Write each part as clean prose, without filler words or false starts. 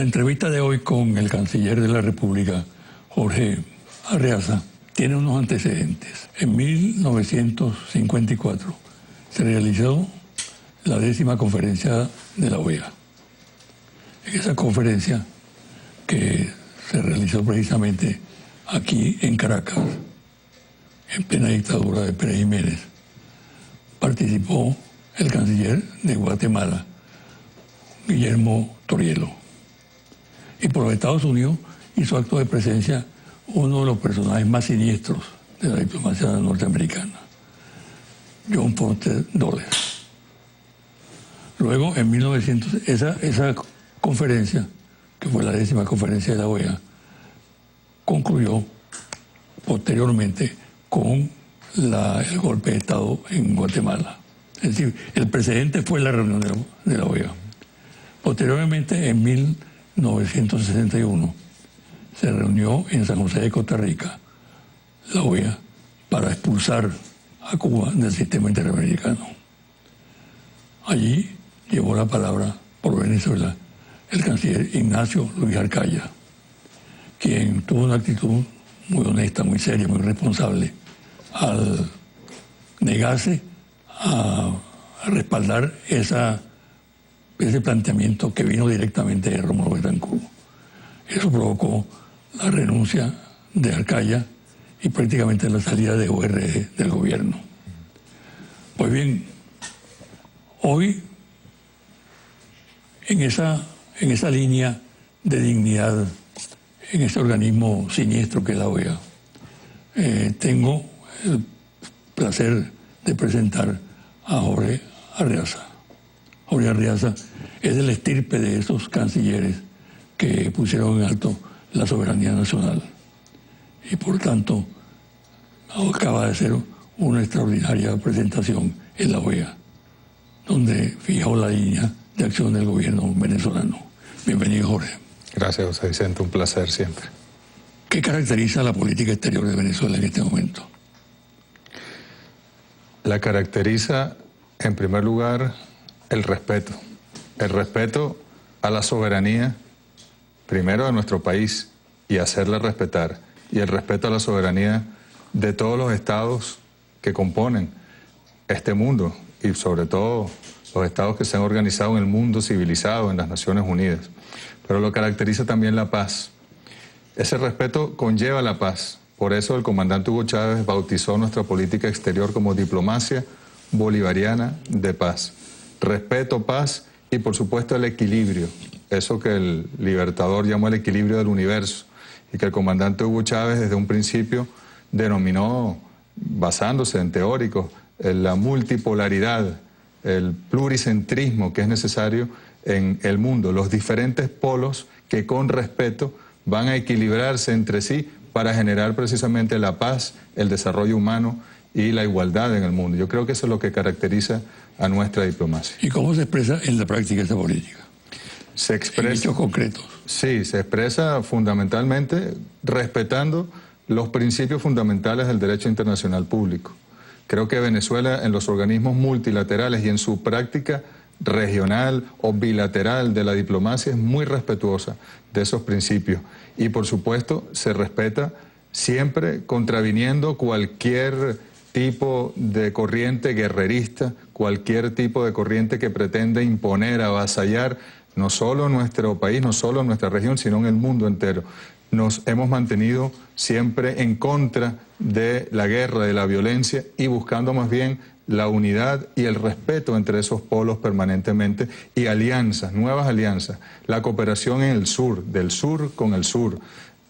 La entrevista de hoy con el canciller de la República, Jorge Arreaza, tiene unos antecedentes. En 1954 se realizó la 10ª conferencia de la OEA. En esa conferencia, que se realizó precisamente aquí en Caracas, en plena dictadura de Pérez Jiménez, participó el canciller de Guatemala, Guillermo Torielo. Y por los Estados Unidos hizo acto de presencia uno de los personajes más siniestros de la diplomacia norteamericana, John Foster Dulles. Luego, en 1900, esa conferencia, que fue la 10ª conferencia de la OEA, concluyó posteriormente con el golpe de Estado en Guatemala. Es decir, el precedente fue la reunión de la OEA. Posteriormente, en 1961, se reunió en San José de Costa Rica la OEA para expulsar a Cuba del sistema interamericano. Allí llevó la palabra por Venezuela el canciller Ignacio Luis Arcaya, quien tuvo una actitud muy honesta, muy seria, muy responsable, al negarse a respaldar ese planteamiento que vino directamente de Rómulo Betancourt. Eso provocó la renuncia de Arcaya y prácticamente la salida de URD del gobierno. Pues bien, hoy, en esa línea de dignidad, en ese organismo siniestro que es la OEA, tengo el placer de presentar a Jorge Arreaza. Jorge Arreaza es del estirpe de esos cancilleres que pusieron en alto la soberanía nacional. Y por tanto, acaba de hacer una extraordinaria presentación en la OEA, donde fijó la línea de acción del gobierno venezolano. Bienvenido, Jorge. Gracias, José Vicente, un placer siempre. ¿Qué caracteriza la política exterior de Venezuela en este momento? La caracteriza, en primer lugar, el respeto a la soberanía, primero de nuestro país, y hacerla respetar, y el respeto a la soberanía de todos los estados que componen este mundo, y sobre todo los estados que se han organizado en el mundo civilizado, en las Naciones Unidas. Pero lo caracteriza también la paz. Ese respeto conlleva la paz. Por eso el comandante Hugo Chávez bautizó nuestra política exterior como diplomacia bolivariana de paz. Respeto, paz y por supuesto el equilibrio. Eso que el Libertador llamó el equilibrio del universo y que el comandante Hugo Chávez desde un principio denominó, basándose en teóricos, en la multipolaridad, el pluricentrismo que es necesario en el mundo, los diferentes polos que con respeto van a equilibrarse entre sí para generar precisamente la paz, el desarrollo humano y la igualdad en el mundo. Yo creo que eso es lo que caracteriza a nuestra diplomacia. ¿Y cómo se expresa en la práctica esa política? Se expresa, en hechos concretos. Sí, se expresa fundamentalmente respetando los principios fundamentales del derecho internacional público. Creo que Venezuela en los organismos multilaterales y en su práctica regional o bilateral de la diplomacia es muy respetuosa de esos principios y por supuesto se respeta siempre contraviniendo cualquier tipo de corriente guerrerista, cualquier tipo de corriente que pretenda imponer, avasallar no solo nuestro país, no solo nuestra región, sino en el mundo entero. Nos hemos mantenido siempre en contra de la guerra, de la violencia y buscando más bien la unidad y el respeto entre esos polos permanentemente y alianzas, nuevas alianzas, la cooperación en el sur, del sur con el sur.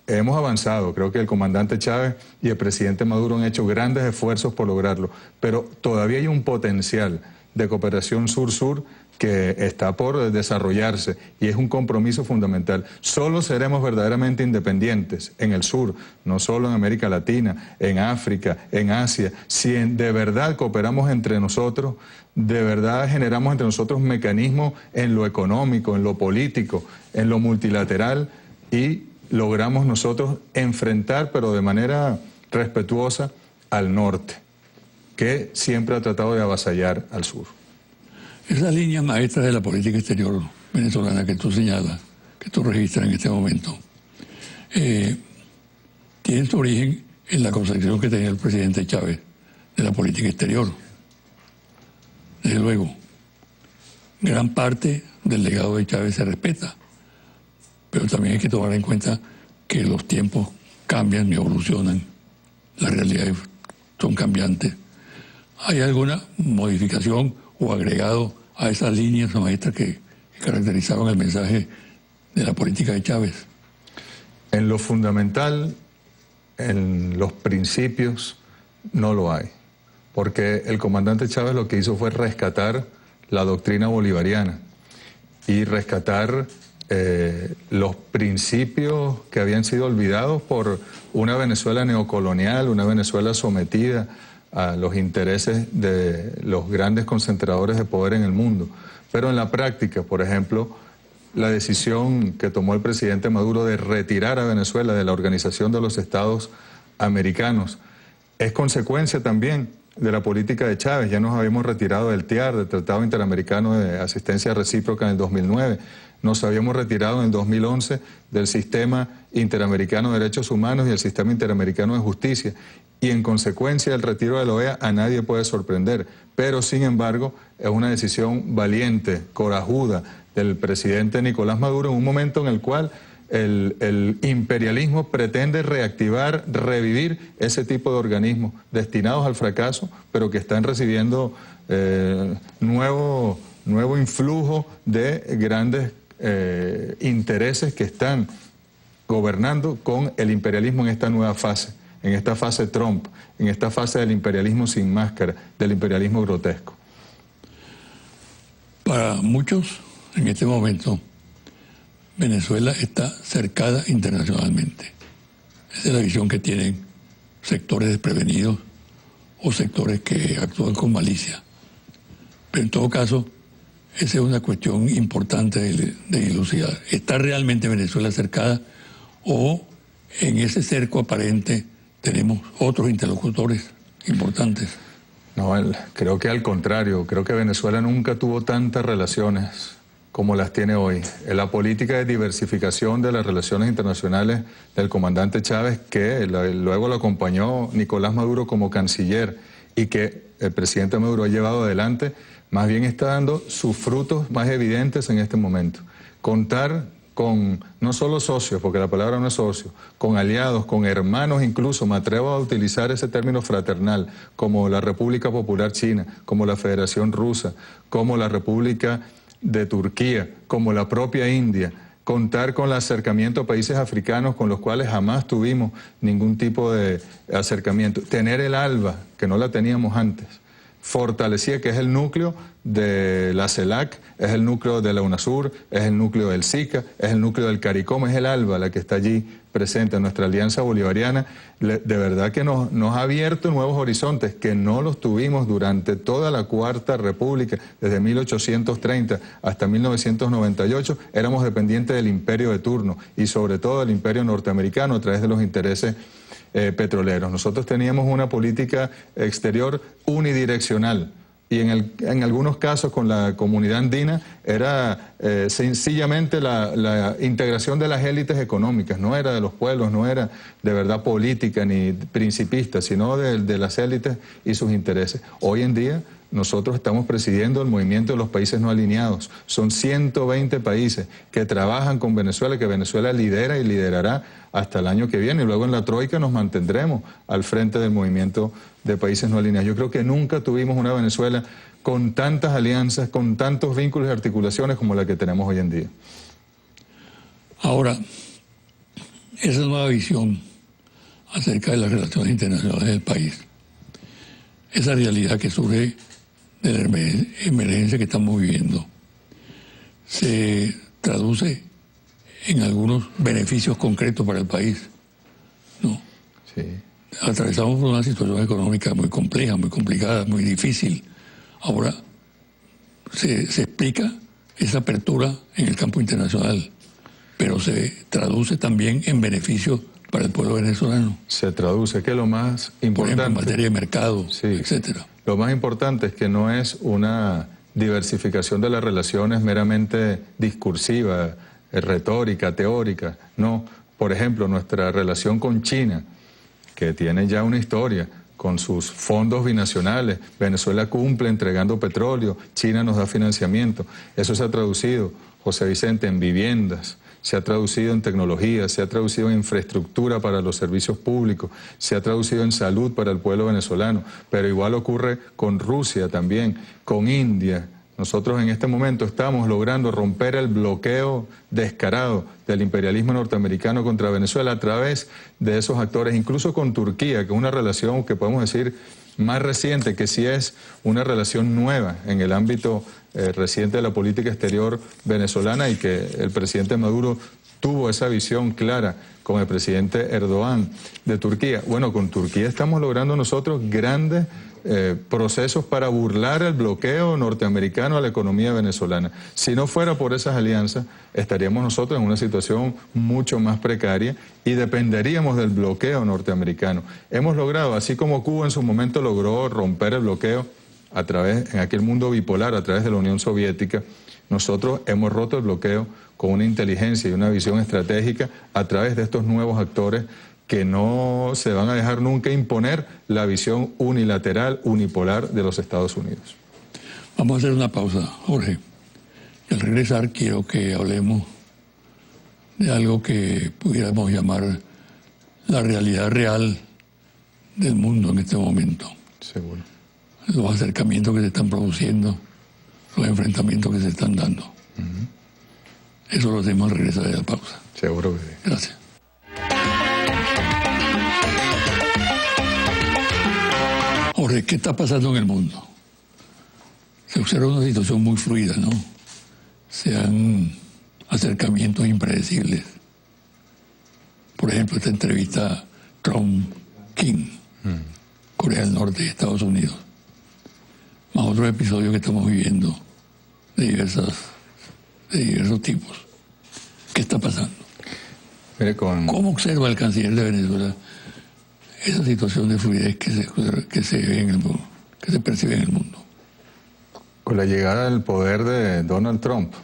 Hemos avanzado, creo que el comandante Chávez y el presidente Maduro han hecho grandes esfuerzos por lograrlo, pero todavía hay un potencial de cooperación sur-sur que está por desarrollarse y es un compromiso fundamental. Solo seremos verdaderamente independientes en el sur, no solo en América Latina, en África, en Asia, si de verdad cooperamos entre nosotros, de verdad generamos entre nosotros mecanismos en lo económico, en lo político, en lo multilateral y logramos nosotros enfrentar, pero de manera respetuosa, al norte, que siempre ha tratado de avasallar al sur. Esa línea maestra de la política exterior venezolana que tú señalas que tú registras en este momento, tienen su origen en la concepción que tenía el presidente Chávez de la política exterior. Desde luego, gran parte del legado de Chávez se respeta, pero también hay que tomar en cuenta que los tiempos cambian y evolucionan, las realidades son cambiantes. ¿Hay alguna modificación o agregado a esas líneas maestras que caracterizaban el mensaje de la política de Chávez? En lo fundamental, en los principios, no lo hay. Porque el comandante Chávez lo que hizo fue rescatar la doctrina bolivariana y rescatar los principios que habían sido olvidados por una Venezuela neocolonial, una Venezuela sometida a los intereses de los grandes concentradores de poder en el mundo. Pero en la práctica, por ejemplo, la decisión que tomó el presidente Maduro de retirar a Venezuela de la Organización de los Estados Americanos es consecuencia también de la política de Chávez. Ya nos habíamos retirado del TIAR, del Tratado Interamericano de Asistencia Recíproca, en el 2009. Nos habíamos retirado en el 2011 del Sistema Interamericano de Derechos Humanos y el Sistema Interamericano de Justicia. Y en consecuencia del retiro de la OEA a nadie puede sorprender. Pero sin embargo es una decisión valiente, corajuda del presidente Nicolás Maduro en un momento en el cual el imperialismo pretende reactivar, revivir ese tipo de organismos destinados al fracaso, pero que están recibiendo nuevo influjo de grandes intereses que están gobernando con el imperialismo en esta nueva fase, en esta fase Trump, en esta fase del imperialismo sin máscara, del imperialismo grotesco. Para muchos, en este momento, Venezuela está cercada internacionalmente. Esa es la visión que tienen sectores desprevenidos o sectores que actúan con malicia. Pero en todo caso, esa es una cuestión importante de dilucidar. ¿Está realmente Venezuela cercada o en ese cerco aparente tenemos otros interlocutores importantes? No, creo que al contrario. Creo que Venezuela nunca tuvo tantas relaciones como las tiene hoy. La política de diversificación de las relaciones internacionales del comandante Chávez, que luego lo acompañó Nicolás Maduro como canciller y que el presidente Maduro ha llevado adelante, más bien está dando sus frutos más evidentes en este momento. Contar con no solo socios, porque la palabra no es socio, con aliados, con hermanos incluso, me atrevo a utilizar ese término fraternal, como la República Popular China, como la Federación Rusa, como la República de Turquía, como la propia India, contar con el acercamiento a países africanos con los cuales jamás tuvimos ningún tipo de acercamiento, tener el ALBA, que no la teníamos antes, fortalecía, que es el núcleo de la CELAC, es el núcleo de la UNASUR, es el núcleo del SICA, es el núcleo del CARICOM, es el ALBA la que está allí presente en nuestra alianza bolivariana. De verdad que nos ha abierto nuevos horizontes que no los tuvimos durante toda la Cuarta República, desde 1830 hasta 1998, éramos dependientes del imperio de turno y sobre todo del imperio norteamericano a través de los intereses petroleros. Nosotros teníamos una política exterior unidireccional y en algunos casos con la comunidad andina era sencillamente la integración de las élites económicas, no era de los pueblos, no era de verdad política ni principista, sino de las élites y sus intereses. Hoy en día nosotros estamos presidiendo el movimiento de los países no alineados. Son 120 países que trabajan con Venezuela, que Venezuela lidera y liderará hasta el año que viene. Y luego en la Troika nos mantendremos al frente del movimiento de países no alineados. Yo creo que nunca tuvimos una Venezuela con tantas alianzas, con tantos vínculos y articulaciones como la que tenemos hoy en día. Ahora, esa nueva visión acerca de las relaciones internacionales del país, esa realidad que surge de la emergencia que estamos viviendo, se traduce en algunos beneficios concretos para el país, ¿no? Sí. Atravesamos por una situación económica muy compleja, muy complicada, muy difícil. Ahora se explica esa apertura en el campo internacional, pero se traduce también en beneficios para el pueblo venezolano. Se traduce, que lo más importante, por ejemplo, en materia de mercado, sí, etcétera. Lo más importante es que no es una diversificación de las relaciones meramente discursiva, de retórica, teórica. No, por ejemplo, nuestra relación con China, que tiene ya una historia, con sus fondos binacionales. Venezuela cumple entregando petróleo, China nos da financiamiento. Eso se ha traducido, José Vicente, en viviendas, se ha traducido en tecnología, se ha traducido en infraestructura para los servicios públicos, se ha traducido en salud para el pueblo venezolano, pero igual ocurre con Rusia también, con India. Nosotros en este momento estamos logrando romper el bloqueo descarado del imperialismo norteamericano contra Venezuela a través de esos actores, incluso con Turquía, que es una relación que podemos decir más reciente, que sí es una relación nueva en el ámbito reciente de la política exterior venezolana, y que el presidente Maduro tuvo esa visión clara con el presidente Erdogan de Turquía. Bueno, con Turquía estamos logrando nosotros grandes procesos para burlar el bloqueo norteamericano a la economía venezolana. Si no fuera por esas alianzas, estaríamos nosotros en una situación mucho más precaria y dependeríamos del bloqueo norteamericano. Hemos logrado, así como Cuba en su momento logró romper el bloqueo a través, en aquel mundo bipolar, a través de la Unión Soviética, nosotros hemos roto el bloqueo con una inteligencia y una visión estratégica a través de estos nuevos actores que no se van a dejar nunca imponer la visión unilateral, unipolar de los Estados Unidos. Vamos a hacer una pausa, Jorge. Y al regresar quiero que hablemos de algo que pudiéramos llamar la realidad real del mundo en este momento. Seguro. Los acercamientos que se están produciendo, los enfrentamientos que se están dando. Eso lo hacemos al regresar de la pausa. Seguro que sí. Gracias. Jorge, ¿qué está pasando en el mundo? Se observa una situación muy fluida, ¿no? Se dan acercamientos impredecibles. Por ejemplo, esta entrevista Trump-Kim, Corea del Norte y Estados Unidos. Más otros episodios que estamos viviendo de diversos tipos. ¿Qué está pasando? Mire, ¿Cómo observa el canciller de Venezuela esa situación de fluidez que se ve en el mundo, que se percibe en el mundo? Con la llegada al poder de Donald Trump,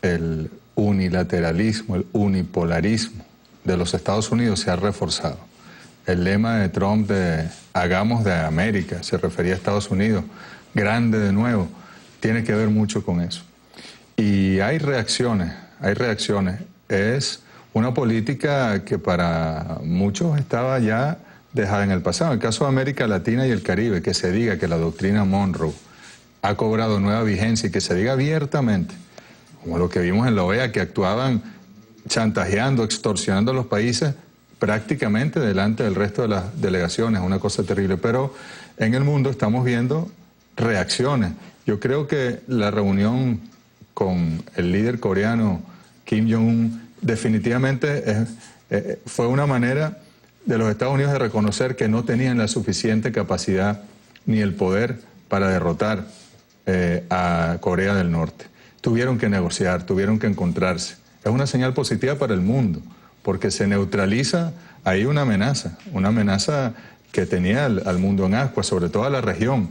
el unilateralismo, el unipolarismo de los Estados Unidos se ha reforzado. El lema de Trump de hagamos de América, se refería a Estados Unidos, grande de nuevo, tiene que ver mucho con eso. Y hay reacciones. Es una política que para muchos estaba ya dejada en el pasado. En el caso de América Latina y el Caribe, que se diga que la doctrina Monroe ha cobrado nueva vigencia y que se diga abiertamente, como lo que vimos en la OEA, que actuaban chantajeando, extorsionando a los países prácticamente delante del resto de las delegaciones, una cosa terrible. Pero en el mundo estamos viendo reacciones. Yo creo que la reunión con el líder coreano Kim Jong-un definitivamente fue una manera de los Estados Unidos de reconocer que no tenían la suficiente capacidad ni el poder para derrotar a Corea del Norte. Tuvieron que negociar, tuvieron que encontrarse. Es una señal positiva para el mundo, porque se neutraliza ahí una amenaza que tenía al mundo en ascuas, sobre todo a la región,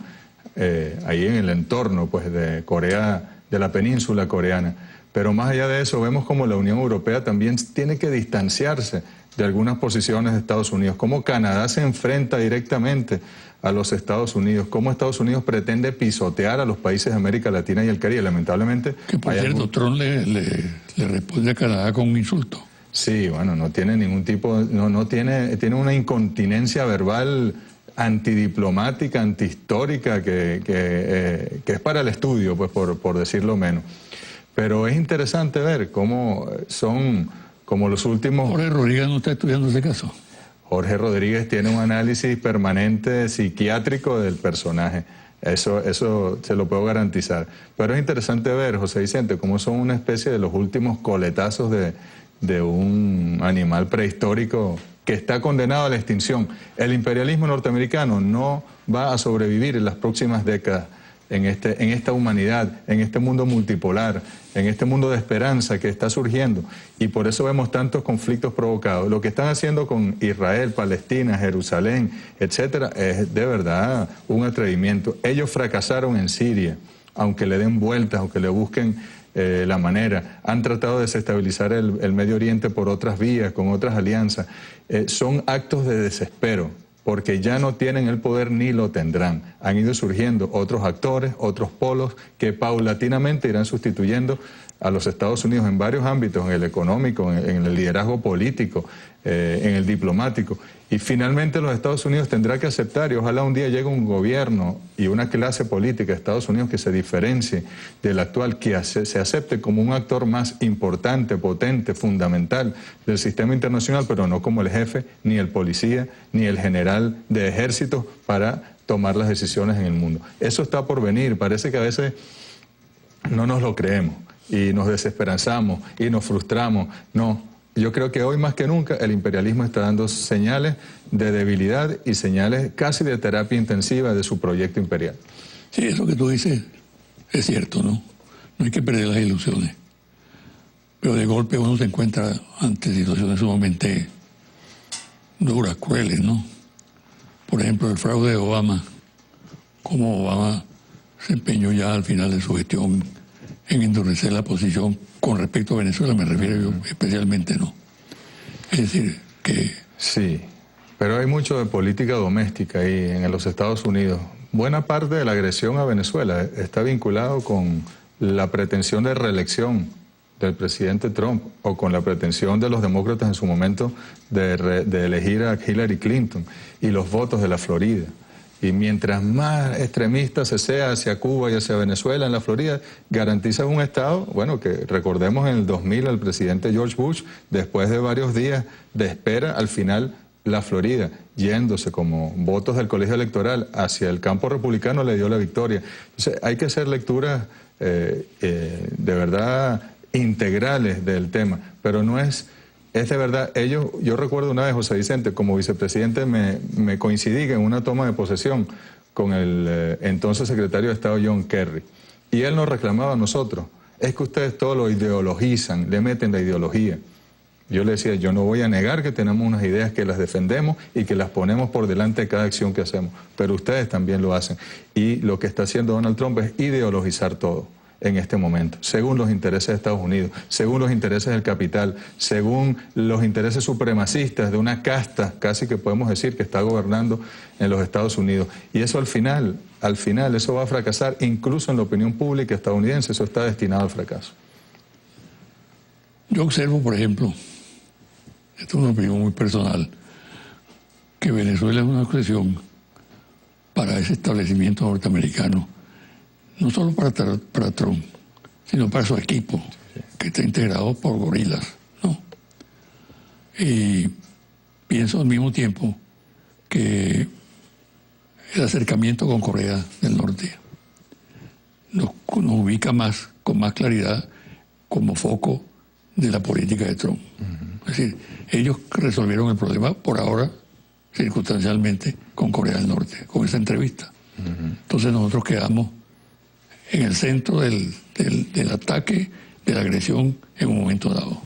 ahí en el entorno pues, de Corea, de la península coreana. Pero más allá de eso, vemos como la Unión Europea también tiene que distanciarse de algunas posiciones de Estados Unidos, cómo Canadá se enfrenta directamente a los Estados Unidos, cómo Estados Unidos pretende pisotear a los países de América Latina y el Caribe. Lamentablemente... Que por cierto, Trump le responde a Canadá con un insulto. Sí, bueno, no tiene ningún tipo, tiene una incontinencia verbal antidiplomática, antihistórica, que es para el estudio, pues por decirlo menos. Pero es interesante ver cómo son como los últimos... Jorge Rodríguez no está estudiando ese caso. Jorge Rodríguez tiene un análisis permanente psiquiátrico del personaje. Eso se lo puedo garantizar. Pero es interesante ver, José Vicente, cómo son una especie de los últimos coletazos de un animal prehistórico que está condenado a la extinción. El imperialismo norteamericano no va a sobrevivir en las próximas décadas en esta humanidad, en este mundo multipolar, en este mundo de esperanza que está surgiendo. Y por eso vemos tantos conflictos provocados. Lo que están haciendo con Israel, Palestina, Jerusalén, etcétera, es de verdad un atrevimiento. Ellos fracasaron en Siria, aunque le den vueltas, aunque le busquen la manera, han tratado de desestabilizar el Medio Oriente por otras vías, con otras alianzas. Son actos de desespero, porque ya no tienen el poder ni lo tendrán. Han ido surgiendo otros actores, otros polos que paulatinamente irán sustituyendo a los Estados Unidos en varios ámbitos, en el económico, en el liderazgo político, en el diplomático. Y finalmente los Estados Unidos tendrá que aceptar, y ojalá un día llegue un gobierno y una clase política de Estados Unidos que se diferencie del actual, que se acepte como un actor más importante, potente, fundamental del sistema internacional, pero no como el jefe, ni el policía, ni el general de ejército para tomar las decisiones en el mundo. Eso está por venir. Parece que a veces no nos lo creemos y nos desesperanzamos y nos frustramos. No, yo creo que hoy más que nunca el imperialismo está dando señales de debilidad y señales casi de terapia intensiva de su proyecto imperial. Sí, eso que tú dices es cierto, ¿no? No hay que perder las ilusiones. Pero de golpe uno se encuentra ante situaciones sumamente duras, crueles, ¿no? Por ejemplo, el fraude de Obama, cómo Obama se empeñó ya al final de su gestión en endurecer la posición con respecto a Venezuela, me refiero yo especialmente, ¿no? Es decir, que... Sí, pero hay mucho de política doméstica ahí en los Estados Unidos. Buena parte de la agresión a Venezuela está vinculado con la pretensión de reelección del presidente Trump o con la pretensión de los demócratas en su momento de elegir a Hillary Clinton y los votos de la Florida. Y mientras más extremista se sea hacia Cuba y hacia Venezuela en la Florida, garantiza un Estado, bueno, que recordemos en el 2000 al presidente George Bush, después de varios días de espera, al final la Florida, yéndose como votos del colegio electoral hacia el campo republicano, le dio la victoria. Entonces hay que hacer lecturas de verdad integrales del tema, pero no es... Es de verdad, yo recuerdo una vez, José Vicente, como vicepresidente me coincidí en una toma de posesión con el entonces secretario de Estado John Kerry. Y él nos reclamaba a nosotros, es que ustedes todo lo ideologizan, le meten la ideología. Yo le decía, yo no voy a negar que tenemos unas ideas que las defendemos y que las ponemos por delante de cada acción que hacemos, pero ustedes también lo hacen. Y lo que está haciendo Donald Trump es ideologizar todo en este momento, según los intereses de Estados Unidos, según los intereses del capital, según los intereses supremacistas de una casta, casi que podemos decir, que está gobernando en los Estados Unidos. Y eso al final, eso va a fracasar incluso en la opinión pública estadounidense, eso está destinado al fracaso. Yo observo, por ejemplo, esto es una opinión muy personal, que Venezuela es una excepción para ese establecimiento norteamericano, no solo para Trump, sino para su equipo, que está integrado por gorilas, ¿no? Y pienso al mismo tiempo que el acercamiento con Corea del Norte nos ubica más, con más claridad, como foco de la política de Trump. Es decir, ellos resolvieron el problema por ahora, circunstancialmente, con Corea del Norte, con esa entrevista. Entonces nosotros quedamos en el centro del ataque, de la agresión en un momento dado.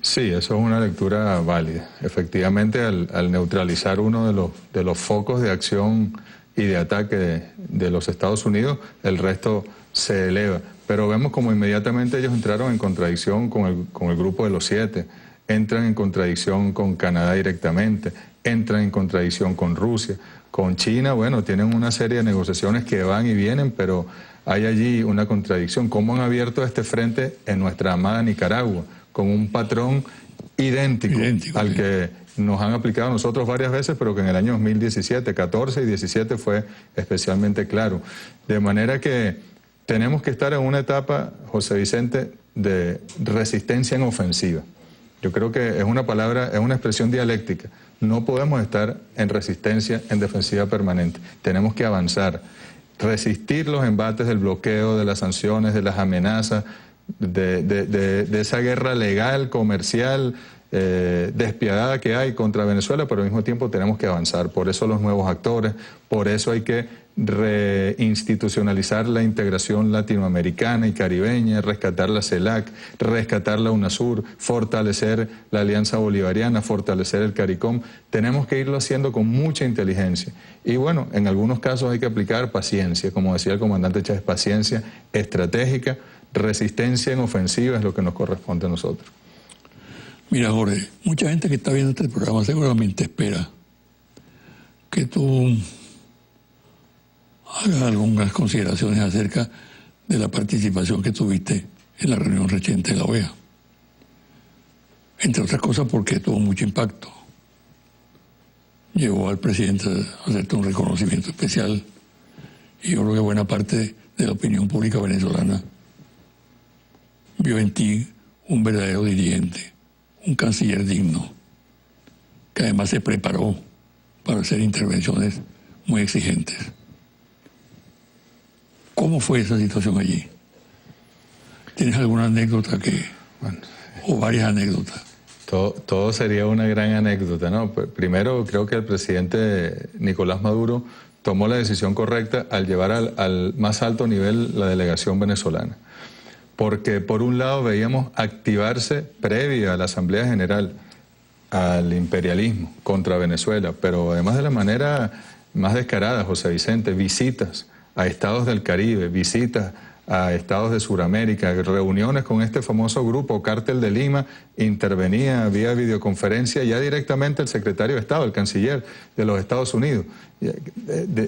Sí, eso es una lectura válida. Efectivamente, al neutralizar uno de los focos de acción y de ataque de los Estados Unidos, el resto se eleva. Pero vemos como inmediatamente ellos entraron en contradicción con el grupo de los 7, entran en contradicción con Canadá directamente, entran en contradicción con Rusia. Con China, bueno, tienen una serie de negociaciones que van y vienen, pero hay allí una contradicción. ¿Cómo han abierto este frente en nuestra amada Nicaragua? Con un patrón idéntico al que nos han aplicado nosotros varias veces, pero que en el año 2017, 14 y 17 fue especialmente claro. De manera que tenemos que estar en una etapa, José Vicente, de resistencia en ofensiva. Yo creo que es una palabra, es una expresión dialéctica. No podemos estar en resistencia, en defensiva permanente. Tenemos que avanzar, resistir los embates del bloqueo, de las sanciones, de las amenazas, de esa guerra legal, comercial, despiadada que hay contra Venezuela, pero al mismo tiempo tenemos que avanzar. Por eso los nuevos actores, por eso hay que reinstitucionalizar la integración latinoamericana y caribeña, rescatar la CELAC, rescatar la UNASUR, fortalecer la Alianza Bolivariana, fortalecer el CARICOM. Tenemos que irlo haciendo con mucha inteligencia. Y bueno, en algunos casos hay que aplicar paciencia, como decía el comandante Chávez, paciencia estratégica, resistencia en ofensiva es lo que nos corresponde a nosotros. Mira, Jorge, mucha gente que está viendo este programa seguramente espera que tú hagas algunas consideraciones acerca de la participación que tuviste en la reunión reciente de la OEA. Entre otras cosas porque tuvo mucho impacto. Llevó al presidente a hacerte un reconocimiento especial y yo creo que buena parte de la opinión pública venezolana vio en ti un verdadero dirigente, un canciller digno, que además se preparó para hacer intervenciones muy exigentes. ¿Cómo fue esa situación allí? ¿Tienes alguna anécdota o varias anécdotas? Todo sería una gran anécdota, ¿no? Primero, creo que el presidente Nicolás Maduro tomó la decisión correcta al llevar al más alto nivel la delegación venezolana. Porque por un lado veíamos activarse previa a la Asamblea General al imperialismo contra Venezuela, pero además de la manera más descarada, José Vicente, visitas a estados del Caribe, visitas a estados de Sudamérica, reuniones con este famoso grupo Cártel de Lima, intervenía vía videoconferencia ya directamente el secretario de Estado, el canciller de los Estados Unidos,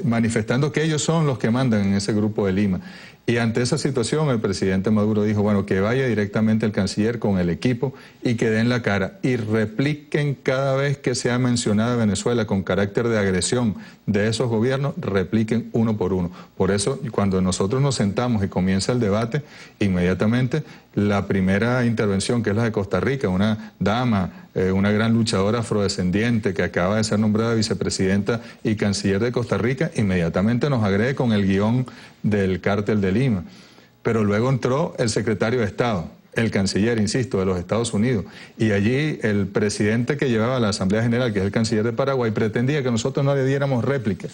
manifestando que ellos son los que mandan en ese grupo de Lima. Y ante esa situación el presidente Maduro dijo, bueno, que vaya directamente el canciller con el equipo y que den la cara y repliquen cada vez que sea mencionada Venezuela con carácter de agresión de esos gobiernos, repliquen uno por uno. Por eso, cuando nosotros nos sentamos y comienza el debate, inmediatamente la primera intervención, que es la de Costa Rica, una dama, una gran luchadora afrodescendiente que acaba de ser nombrada vicepresidenta y canciller de Costa Rica, inmediatamente nos agrede con el guión del Cártel de Lima. Pero luego entró el secretario de Estado, el canciller, insisto, de los Estados Unidos, y allí el presidente que llevaba la Asamblea General, que es el canciller de Paraguay, pretendía que nosotros no le diéramos réplica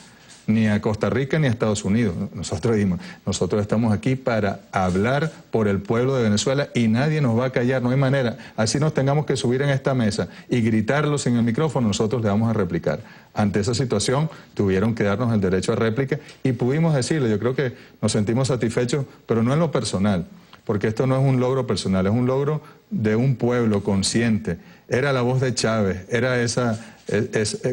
ni a Costa Rica ni a Estados Unidos. Nosotros dijimos, nosotros estamos aquí para hablar por el pueblo de Venezuela y nadie nos va a callar, no hay manera. Así nos tengamos que subir en esta mesa y gritarlos en el micrófono, nosotros le vamos a replicar. Ante esa situación tuvieron que darnos el derecho a réplica y pudimos decirle, yo creo que nos sentimos satisfechos, pero no en lo personal, porque esto no es un logro personal, es un logro de un pueblo consciente. Era la voz de Chávez, era esa...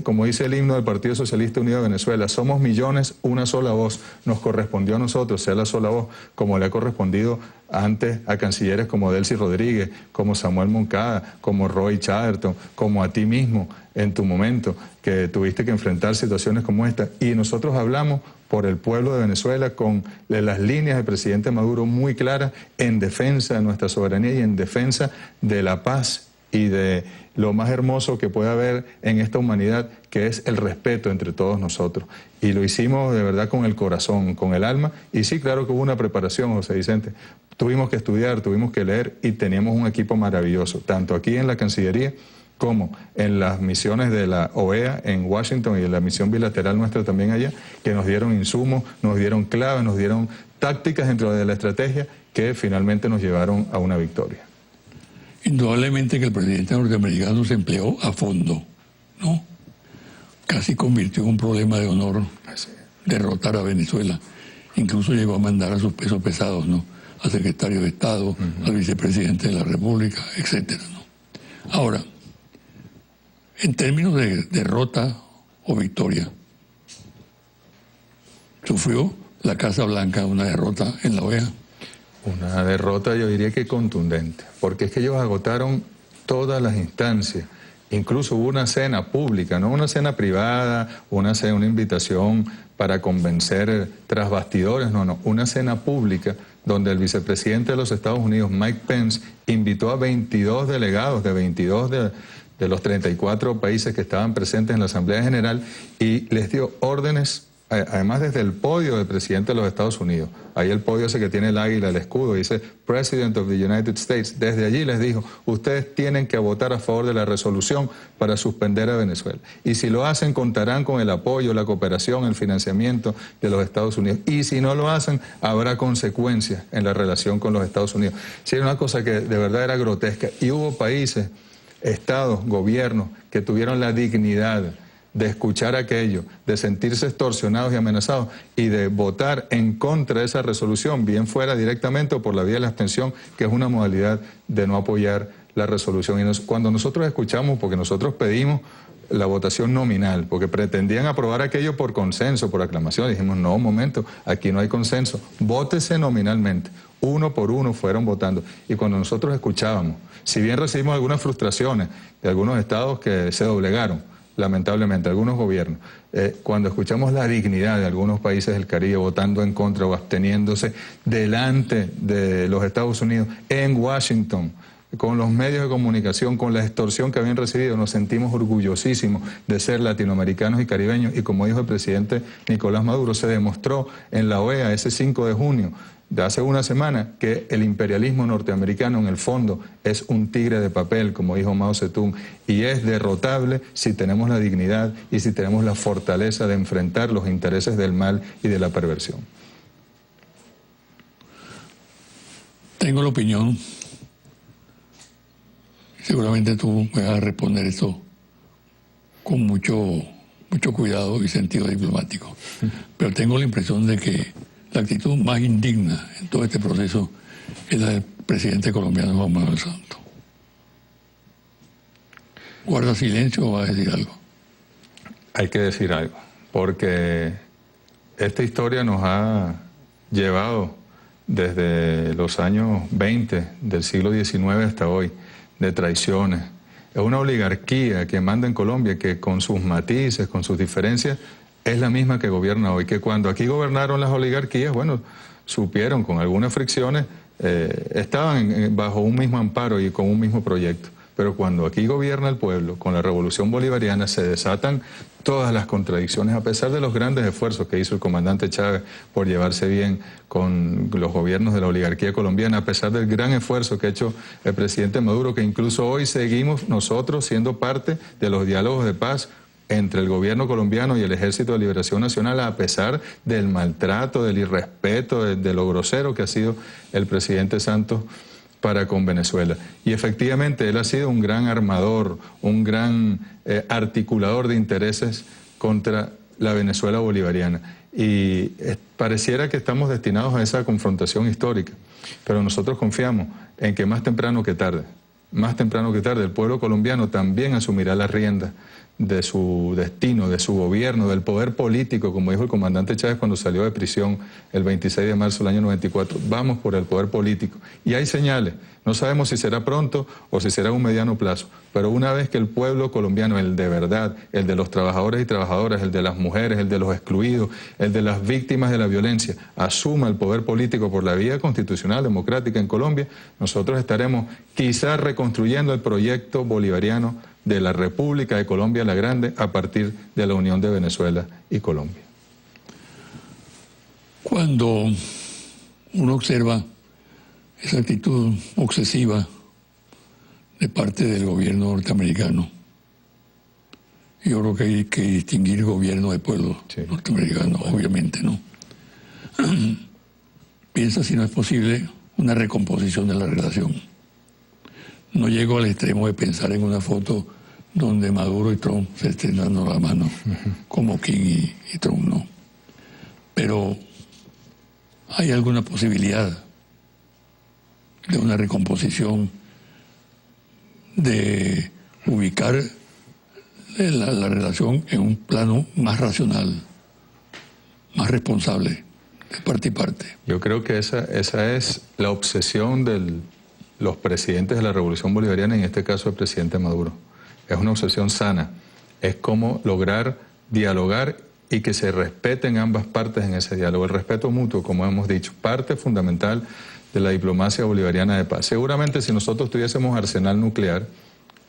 como dice el himno del Partido Socialista Unido de Venezuela, somos millones, una sola voz, nos correspondió a nosotros ser la sola voz, como le ha correspondido antes a cancilleres como Delcy Rodríguez, como Samuel Moncada, como Roy Chatterton, como a ti mismo en tu momento, que tuviste que enfrentar situaciones como esta. Y nosotros hablamos por el pueblo de Venezuela con las líneas del presidente Maduro muy claras en defensa de nuestra soberanía y en defensa de la paz y de lo más hermoso que puede haber en esta humanidad, que es el respeto entre todos nosotros. Y lo hicimos de verdad con el corazón, con el alma, y sí, claro que hubo una preparación, José Vicente. Tuvimos que estudiar, tuvimos que leer y teníamos un equipo maravilloso, tanto aquí en la Cancillería como en las misiones de la OEA en Washington y en la misión bilateral nuestra también allá, que nos dieron insumos, nos dieron claves, nos dieron tácticas dentro de la estrategia que finalmente nos llevaron a una victoria. Indudablemente que el presidente norteamericano se empleó a fondo, ¿no? Casi convirtió en un problema de honor derrotar a Venezuela. Incluso llegó a mandar a sus pesos pesados, ¿no? Al secretario de Estado, al vicepresidente de la República, etcétera, ¿no? Ahora, en términos de derrota o victoria, ¿sufrió la Casa Blanca una derrota en la OEA? Una derrota, yo diría que contundente, porque es que ellos agotaron todas las instancias. Incluso hubo una cena pública, no una cena privada, una invitación para convencer tras bastidores, no, una cena pública donde el vicepresidente de los Estados Unidos, Mike Pence, invitó a 22 delegados de 22 de los 34 países que estaban presentes en la Asamblea General y les dio órdenes además desde el podio del presidente de los Estados Unidos, ahí el podio ese que tiene el águila, el escudo, dice President of the United States, desde allí les dijo, ustedes tienen que votar a favor de la resolución para suspender a Venezuela. Y si lo hacen, contarán con el apoyo, la cooperación, el financiamiento de los Estados Unidos. Y si no lo hacen, habrá consecuencias en la relación con los Estados Unidos. Sí, era una cosa que de verdad era grotesca. Y hubo países, estados, gobiernos, que tuvieron la dignidad de escuchar aquello, de sentirse extorsionados y amenazados y de votar en contra de esa resolución, bien fuera directamente o por la vía de la abstención, que es una modalidad de no apoyar la resolución. Y cuando nosotros escuchamos, porque nosotros pedimos la votación nominal, porque pretendían aprobar aquello por consenso, por aclamación, dijimos, no, un momento, aquí no hay consenso, vótese nominalmente. Uno por uno fueron votando. Y cuando nosotros escuchábamos, si bien recibimos algunas frustraciones de algunos estados que se doblegaron, lamentablemente, algunos gobiernos, cuando escuchamos la dignidad de algunos países del Caribe votando en contra o absteniéndose delante de los Estados Unidos, en Washington, con los medios de comunicación, con la extorsión que habían recibido, nos sentimos orgullosísimos de ser latinoamericanos y caribeños. Y como dijo el presidente Nicolás Maduro, se demostró en la OEA ese 5 de junio, de hace una semana, que el imperialismo norteamericano en el fondo es un tigre de papel, como dijo Mao Zedong, y es derrotable si tenemos la dignidad y si tenemos la fortaleza de enfrentar los intereses del mal y de la perversión. Tengo la opinión, seguramente tú me vas a responder esto con mucho cuidado y sentido diplomático, pero tengo la impresión de que la actitud más indigna en todo este proceso es la del presidente colombiano Juan Manuel Santos. ¿Guarda silencio o va a decir algo? Hay que decir algo, porque esta historia nos ha llevado desde los años 20 del siglo XIX hasta hoy, de traiciones. Es una oligarquía que manda en Colombia, que con sus matices, con sus diferencias, es la misma que gobierna hoy, que cuando aquí gobernaron las oligarquías, bueno, supieron con algunas fricciones, estaban bajo un mismo amparo y con un mismo proyecto. Pero cuando aquí gobierna el pueblo, con la revolución bolivariana, se desatan todas las contradicciones, a pesar de los grandes esfuerzos que hizo el comandante Chávez por llevarse bien con los gobiernos de la oligarquía colombiana, a pesar del gran esfuerzo que ha hecho el presidente Maduro, que incluso hoy seguimos nosotros siendo parte de los diálogos de paz entre el gobierno colombiano y el Ejército de Liberación Nacional, a pesar del maltrato, del irrespeto, de lo grosero que ha sido el presidente Santos para con Venezuela. Y efectivamente él ha sido un gran armador, un gran articulador de intereses contra la Venezuela bolivariana. Y pareciera que estamos destinados a esa confrontación histórica, pero nosotros confiamos en que más temprano que tarde, el pueblo colombiano también asumirá la rienda de su destino, de su gobierno, del poder político, como dijo el comandante Chávez cuando salió de prisión el 26 de marzo del año 94. Vamos por el poder político. Y hay señales. No sabemos si será pronto o si será a un mediano plazo, pero una vez que el pueblo colombiano, el de verdad, el de los trabajadores y trabajadoras, el de las mujeres, el de los excluidos, el de las víctimas de la violencia, asuma el poder político por la vía constitucional, democrática en Colombia, nosotros estaremos quizás reconstruyendo el proyecto bolivariano de la República de Colombia la Grande a partir de la unión de Venezuela y Colombia. Cuando uno observa esa actitud obsesiva de parte del gobierno norteamericano, yo creo que hay que distinguir gobierno de pueblo norteamericano, obviamente, ¿no? Piensa si no es posible una recomposición de la relación. No llego al extremo de pensar en una foto donde Maduro y Trump se estén dando la mano, como Kim y Trump, ¿no? Pero ¿hay alguna posibilidad de una recomposición, de ubicar la relación en un plano más racional, más responsable, de parte y parte? Yo creo que esa es la obsesión de los presidentes de la Revolución Bolivariana, en este caso el presidente Maduro. Es una obsesión sana, es cómo lograr dialogar y que se respeten ambas partes en ese diálogo. El respeto mutuo, como hemos dicho, parte fundamental de la diplomacia bolivariana de paz. Seguramente si nosotros tuviésemos arsenal nuclear,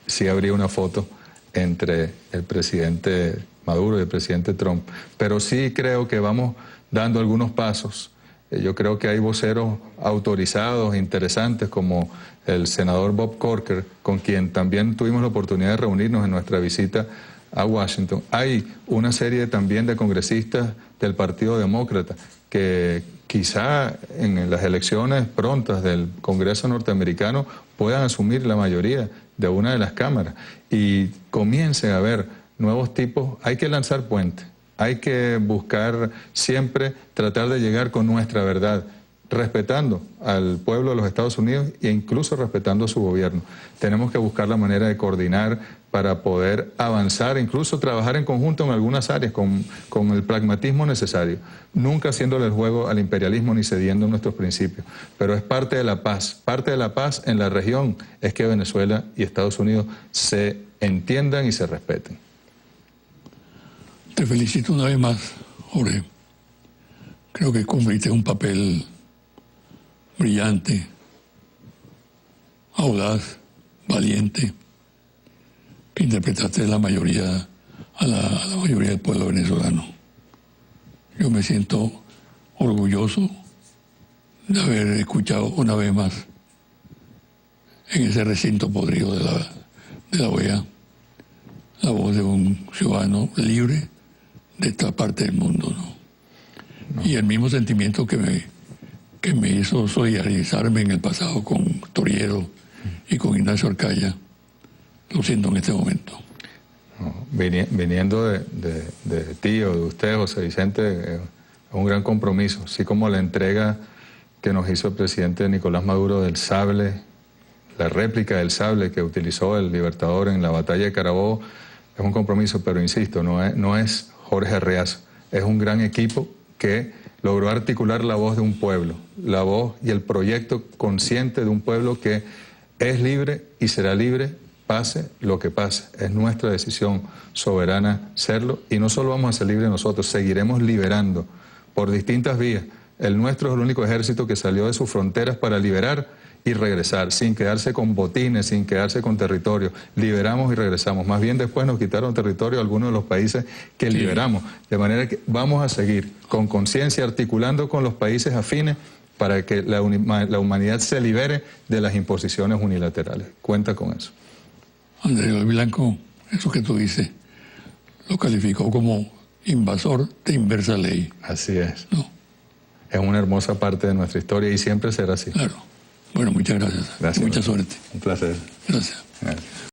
sí habría una foto entre el presidente Maduro y el presidente Trump. Pero sí creo que vamos dando algunos pasos. Yo creo que hay voceros autorizados, interesantes, como el senador Bob Corker, con quien también tuvimos la oportunidad de reunirnos en nuestra visita a Washington. Hay una serie también de congresistas del Partido Demócrata que quizá en las elecciones prontas del Congreso norteamericano puedan asumir la mayoría de una de las cámaras y comiencen a haber nuevos tipos. Hay que lanzar puentes, hay que buscar siempre tratar de llegar con nuestra verdad, respetando al pueblo de los Estados Unidos e incluso respetando a su gobierno. Tenemos que buscar la manera de coordinar para poder avanzar, incluso trabajar en conjunto en algunas áreas con el pragmatismo necesario, nunca haciéndole el juego al imperialismo ni cediendo nuestros principios, pero es parte de la paz. Parte de la paz en la región es que Venezuela y Estados Unidos se entiendan y se respeten. Te felicito una vez más, Jorge. Creo que cumpliste un papel brillante, audaz, valiente, que interpretaste a la mayoría del pueblo venezolano. Yo me siento orgulloso de haber escuchado una vez más en ese recinto podrido de la OEA la voz de un ciudadano libre de esta parte del mundo, ¿no? Y el mismo sentimiento que me hizo solidarizarme en el pasado con Toriero y con Ignacio Arcaya, lo siento en este momento. No, viniendo de ti o de usted, José Vicente, es un gran compromiso, así como la entrega que nos hizo el presidente Nicolás Maduro del sable, la réplica del sable que utilizó el Libertador en la batalla de Carabobo, es un compromiso, pero insisto, no es Jorge Arreaza, es un gran equipo que logró articular la voz de un pueblo, la voz y el proyecto consciente de un pueblo que es libre y será libre, pase lo que pase. Es nuestra decisión soberana serlo, y no solo vamos a ser libres nosotros, seguiremos liberando por distintas vías. El nuestro es el único ejército que salió de sus fronteras para liberar y regresar, sin quedarse con botines, sin quedarse con territorio. Liberamos y regresamos. Más bien después nos quitaron territorio a algunos de los países que liberamos. De manera que vamos a seguir con conciencia, articulando con los países afines para que la humanidad se libere de las imposiciones unilaterales. Cuenta con eso. Andrés Blanco, eso que tú dices, lo calificó como invasor de inversa ley. Así es. ¿No? Es una hermosa parte de nuestra historia y siempre será así. Claro. Bueno, muchas gracias. Gracias. Mucha suerte. Un placer. Gracias. Gracias.